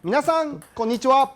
皆さんこんにちは。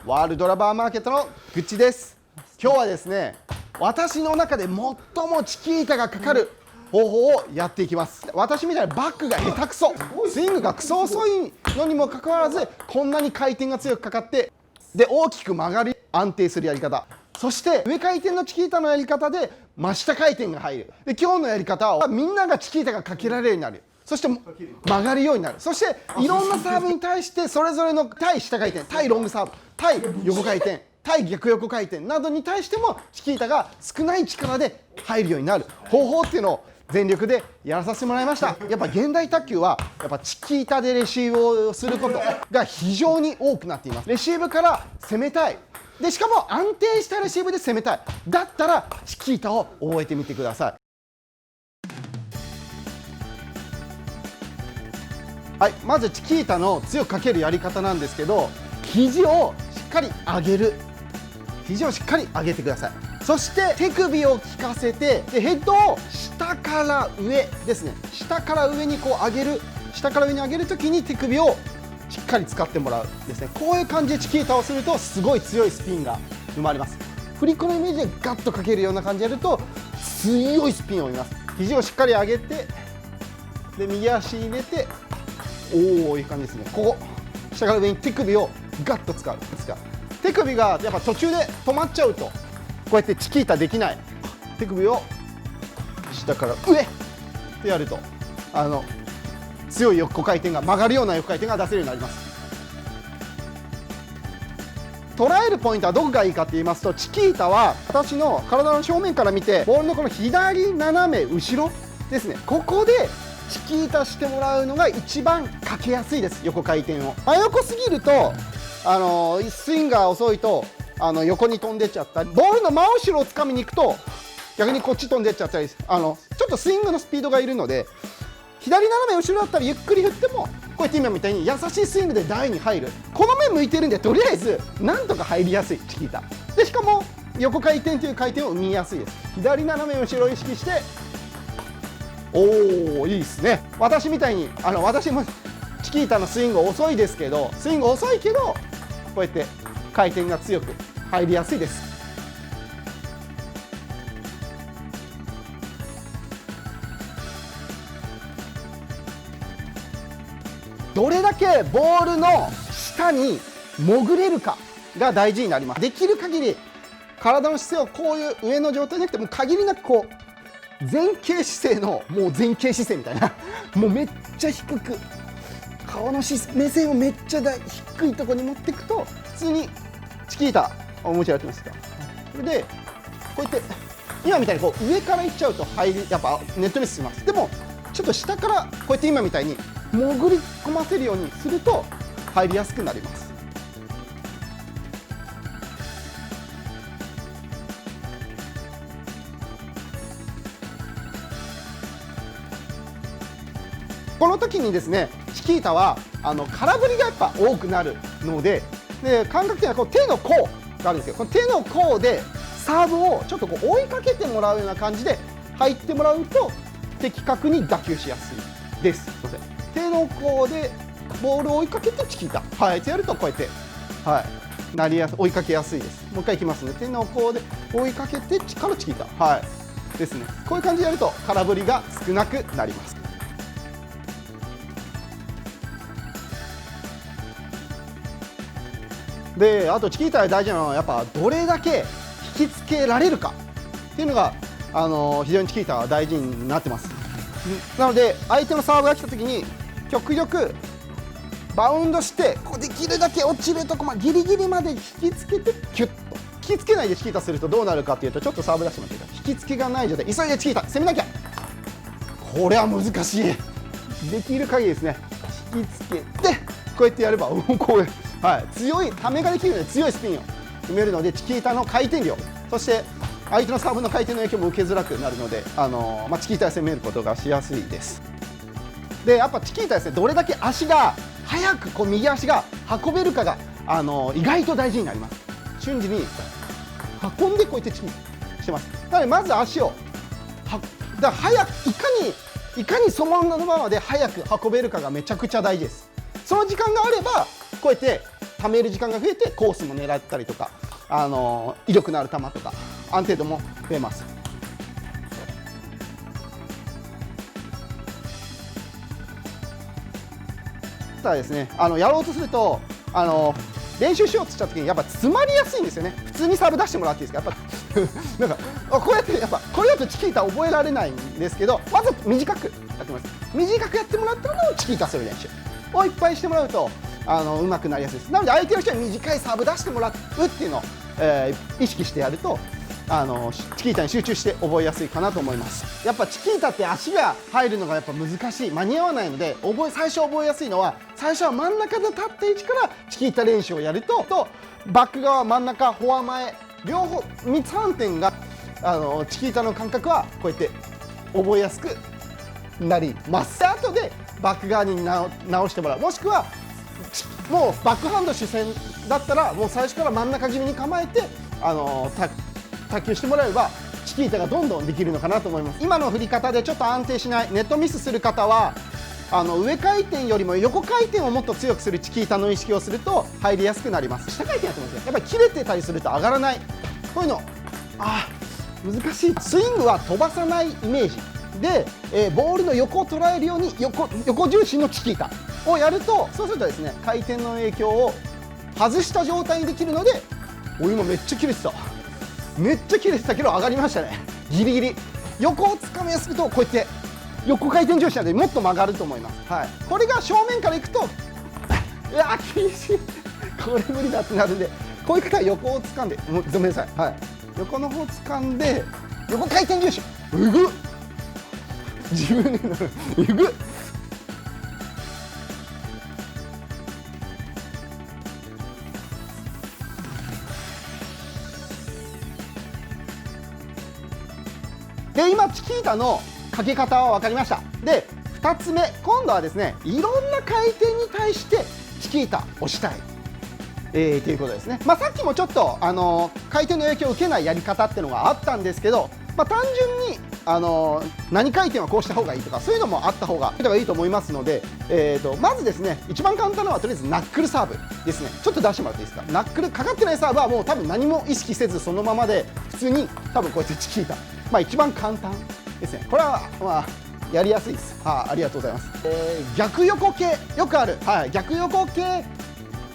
ワールドラバーマーケットのグッチです。今日はですね、私の中で最もチキータがかかる方法をやっていきます。私みたいなバックが下手くそ、スイングがクソ遅いのにもかかわらずこんなに回転が強くかかってで大きく曲がり安定するやり方、そして上回転のチキータのやり方で真下回転が入る。で今日のやり方はみんながチキータがかけられるようになる、そして曲がるようになる、そしていろんなサーブに対してそれぞれの対下回転、対ロングサーブ、対横回転、対逆横回転などに対してもチキータが少ない力で入るようになる方法っていうのを全力でやらさせてもらいました。やっぱ現代卓球はやっぱチキータでレシーブをすることが非常に多くなっています。レシーブから攻めたい、でしかも安定したレシーブで攻めたい、だったらチキータを覚えてみてください。はい、まずチキータの強くかけるやり方なんですけど、肘をしっかり上げる、肘をしっかり上げてください。そして手首を効かせて、でヘッドを下から上ですね、下から上にこう上げる、下から上に上げるときに手首をしっかり使ってもらうですね。こういう感じでチキータをするとすごい強いスピンが生まれます。振り子のイメージでガッとかけるような感じでやると強いスピンを生みます。肘をしっかり上げて、で右足入れて、おお、いい感じですね。ここ下から上に手首をガッと使う。手首がやっぱ途中で止まっちゃうとこうやってチキータできない。手首を下から上ってやると強い横回転が、曲がるような横回転が出せるようになります。捉えるポイントはどこがいいかって言いますと、チキータは私の体の正面から見てボールのこの左斜め後ろですね、ここでチキータしてもらうのが一番かけやすいです。横回転を真横すぎるとスイングが遅いと横に飛んでっちゃったり、ボールの真後ろをつかみに行くと逆にこっち飛んでっちゃったり、ちょっとスイングのスピードがいるので、左斜め後ろだったらゆっくり振ってもこうやって今みたいに優しいスイングで台に入る、この面向いてるんでとりあえずなんとか入りやすいチキータで、しかも横回転という回転を生みやすいです。左斜め後ろを意識して、おー、いいですね。私みたいに私もチキータのスイング遅いですけど、スイング遅いけどこうやって回転が強く入りやすいです。どれだけボールの下に潜れるかが大事になります。できる限り体の姿勢をこういう上の状態じゃなくて、もう限りなくこう前傾姿勢の、もう前傾姿勢みたいなもうめっちゃ低く顔の目線をめっちゃ低いところに持っていくと普通にチキータをもちろんやってますか。それでこうやって今みたいにこう上からいっちゃうとやっぱネットミスします。でもちょっと下からこうやって今みたいに潜り込ませるようにすると入りやすくなります。この時にですね、チキータは空振りがやっぱ多くなるので、感覚的にはこう手の甲があるんですけど、この手の甲でサーブをちょっとこう追いかけてもらうような感じで入ってもらうと的確に打球しやすいです。手の甲でボールを追いかけてチキータ、はい、ってやるとこうやって、はい、追いかけやすいです。もう一回いきますね。手の甲で追いかけてからチキータ、はいですね。こういう感じでやると空振りが少なくなります。であとチキータで大事なのはやっぱどれだけ引きつけられるかっていうのが非常にチキータは大事になってます。なので相手のサーブが来た時に極力バウンドしてこうできるだけ落ちるとこギリギリまで引きつけてキュッと、引きつけないでチキータするとどうなるかっていうと、ちょっとサーブ出してもらっていいか、引きつけがない状態、急いでチキータ攻めなきゃ、これは難しい。できる限りですね、引きつけてこうやってやればこう強いためができるので強いスピンを埋めるので、チキータの回転量、そして相手のサーブの回転の影響も受けづらくなるので、チキータで攻めることがしやすいです。でやっぱチキータですね、どれだけ足が速くこう右足が運べるかが意外と大事になります。瞬時に運んでこうやってチキータしてます。なのでまず足をだからいかにそのままで速く運べるかがめちゃくちゃ大事です。その時間があればこうやって貯める時間が増えてコースも狙ったりとか、威力のある球とか安定度も増えます。ただですね、やろうとすると練習しようとした時にやっぱ詰まりやすいんですよね。普通にサーブ出してもらっていいですか。やっぱなんかこうやってやっぱこれだとチキータ覚えられないんですけど、まず短くやってもらいます。短くやってもらったのをチキータする練習をいっぱいしてもらうとうまくなりやすいです。なので相手の人は短いサーブ出してもらうっていうのを、意識してやるとチキータに集中して覚えやすいかなと思います。やっぱチキータって足が入るのがやっぱ難しい、間に合わないので最初覚えやすいのは、最初は真ん中で立った位置からチキータ練習をやるとバック側、真ん中、フォア前両方3点がチキータの感覚はこうやって覚えやすくなります。後でバック側に直してもらう、もしくはもうバックハンド主戦だったらもう最初から真ん中気味に構えて卓球してもらえばチキータがどんどんできるのかなと思います。今の振り方でちょっと安定しない、ネットミスする方は上回転よりも横回転をもっと強くするチキータの意識をすると入りやすくなります。下回転やってますよ。やっぱり切れてたりすると上がらない、こういうの難しい。スイングは飛ばさないイメージで、ボールの横を捉えるように横重心のチキータをやると、そうするとですね、回転の影響を外した状態にできるので、今めっちゃ切れてた、めっちゃ切れてたけど上がりましたね。ギリギリ横をつかみやすくと、こうやって横回転重心なのでもっと曲がると思います。これが正面からいくと厳しいこれ無理だってなるんで、こういう方は横をつかんで、ごめんなさい、横の方をつかんで横回転重心自分でで、今チキータのかけ方は分かりました。で、2つ目、今度はですね、いろんな回転に対してチキータをしたい、ということですね。さっきもちょっと回転の影響を受けないやり方っていうのがあったんですけど、単純に何回転はこうした方がいいとか、そういうのもあった方がいいと思いますので、まずですね、一番簡単なのはとりあえずナックルサーブですね。ちょっと出してもらっていいですか。ナックルかかってないサーブはもう多分何も意識せずそのままで普通に多分こうやってチキータ、一番簡単ですね。これはやりやすいです。ありがとうございます。逆横系よくある、逆横系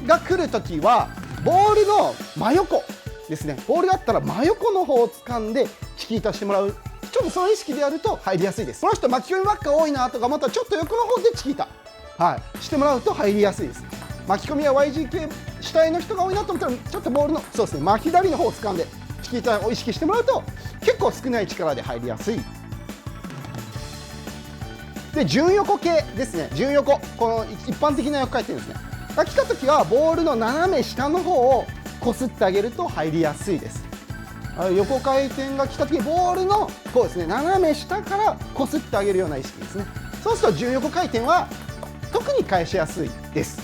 が来るときはボールの真横ですね。ボールだったら真横の方を掴んでチキータしてもらう。ちょっとその意識でやると入りやすいです。その人巻き込みばっか多いなとか、またちょっと横の方でチキータ、してもらうと入りやすいです。巻き込みは YG 系主体の人が多いなと思ったら、ちょっとボールのそうですね、真左の方を掴んでチキータを意識してもらうと結構少ない力で入りやすい。で、順横系ですね。順横、この一般的な横回転ですねが来たときはボールの斜め下の方をこすってあげると入りやすいです。横回転が来たとき、ボールのこうですね、斜め下からこすってあげるような意識ですね。そうすると順横回転は特に返しやすいです。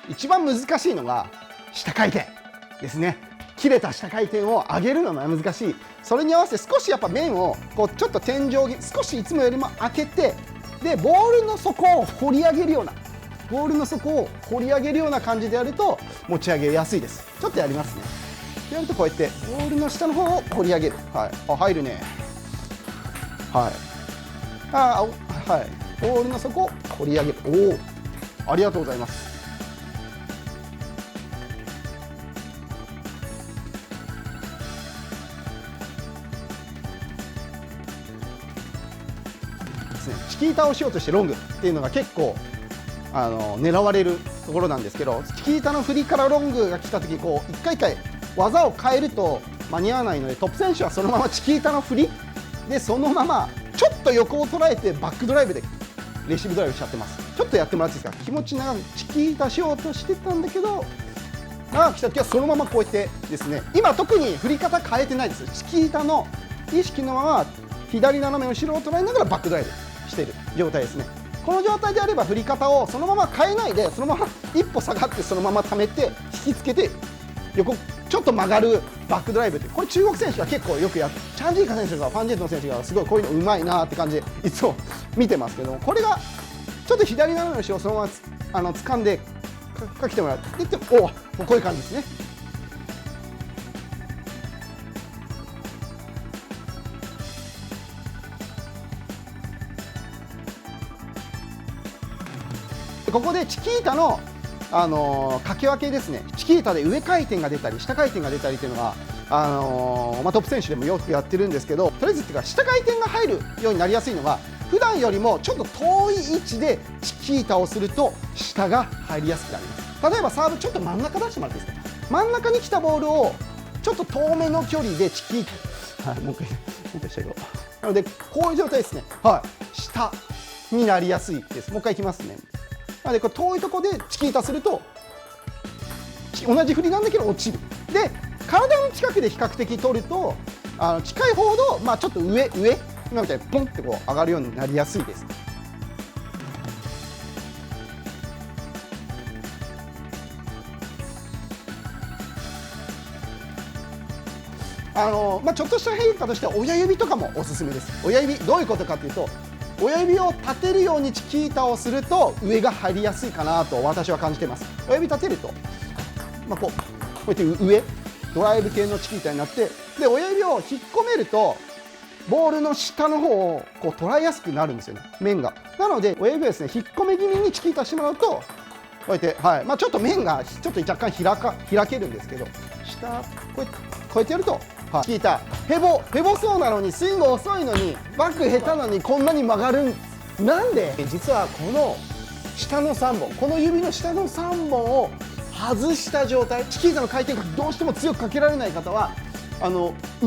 一番難しいのが下回転ですね。切れた下回転を上げるのが難しい。それに合わせて少しやっぱ面をこうちょっと天井少しいつもよりも開けて、でボールの底を掘り上げるような、ボールの底を掘り上げるような感じでやると持ち上げやすいです。ちょっとやりますね。やるとこうやってボールの下の方を掘り上げる。入るね。ボールの底を掘り上げる。ありがとうございます。チキータをしようとしてロングっていうのが結構狙われるところなんですけど、チキータの振りからロングが来た時、こう一回一回技を変えると間に合わないので、トップ選手はそのままチキータの振りでそのままちょっと横を捉えてバックドライブでレシーブドライブしちゃってます。ちょっとやってもらっていいですか。気持ち長くチキータしようとしてたんだけど、長く来た時はそのままこうやってですね、今特に振り方変えてないです。チキータの意識のまま左斜め後ろを捉えながらバックドライブしている状態ですね。この状態であれば振り方をそのまま変えないで、そのまま一歩下がってそのまま溜めて引きつけて横ちちょっと曲がるバックドライブって、これ中国選手は結構よくやって、チャン・ジーカ選手とかファン・ジェントン選手がすごいこういうのうまいなって感じでいつも見てますけども、これがちょっと左斜めの後ろをそのまま掴んでかけてもらって、もうこういう感じですね。ここでチキータの掛け分けですね。チキータで上回転が出たり下回転が出たりというのが、トップ選手でもよくやってるんですけど、とりあえずっていうか下回転が入るようになりやすいのが、普段よりもちょっと遠い位置でチキータをすると下が入りやすくなります。例えばサーブちょっと真ん中出してもらっていいですか。真ん中に来たボールをちょっと遠めの距離でチキータ、はい、もう一回していこう。なのでこういう状態ですね。はい、下になりやすいです。もう一回いきますね。なのでこれ遠いところでチキータすると同じ振りなんだけど落ちる。で体の近くで比較的取ると近いほど、ちょっと上今みたいにポンってこう上がるようになりやすいです。ちょっとした変化としては親指とかもおすすめです。親指どういうことかというと、親指を立てるようにチキータをすると上が入りやすいかなと私は感じています。親指立てると、こうやって上ドライブ系のチキータになって、で親指を引っ込めるとボールの下の方をこう捉えやすくなるんですよね、面が。なので親指をですね引っ込め気味にチキータしてもらうと、こうやって、はい、ちょっと面がちょっと若干開けるんですけど、下こうやってやると、はい、チキータヘボそうなのにスイング遅いのにバック下手なのにこんなに曲がるなんで、実はこの下の3本、この指の下の3本を外した状態、チキータの回転がどうしても強くかけられない方は上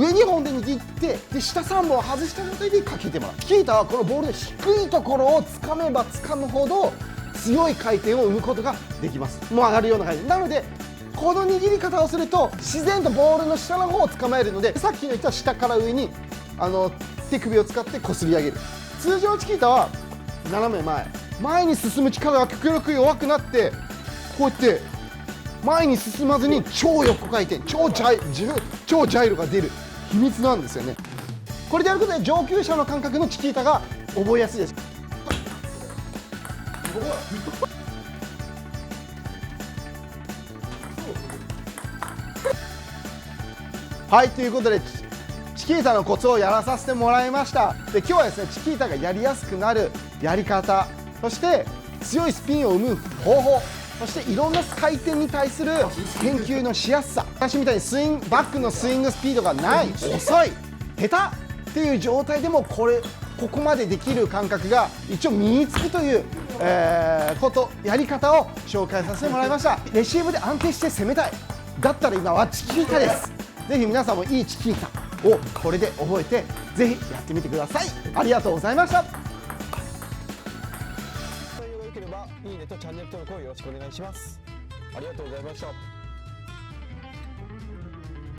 2本で握ってで下3本を外した状態でかけてもらう。チキータはこのボールの低いところを掴めば掴むほど強い回転を生むことができます。もう上がるような回転なので、この握り方をすると自然とボールの下の方を捕まえるので、さっきの言った下から上に手首を使ってこすり上げる。通常チキータは斜め前に進む力が極力弱くなって、こうやって前に進まずに超横回転、超ジャイロが出る秘密なんですよね。これでやることで上級者の感覚のチキータが覚えやすいです。はい、ということでチキータのコツをやらさせてもらいました。で今日はですねチキータがやりやすくなるやり方、そして強いスピンを生む方法、そしていろんな回転に対する研究のしやすさ、私みたいにバックのスイングスピードがない、遅い、下手っていう状態でもここまでできる感覚が一応身につくという、やり方を紹介させてもらいました。レシーブで安定して攻めたいだったら今はチキータです。ぜひ皆さんもいいチキータをこれで覚えてぜひやってみてください。ありがとうございました。いいねとチャンネル登録をよろしくお願いします。ありがとうございました。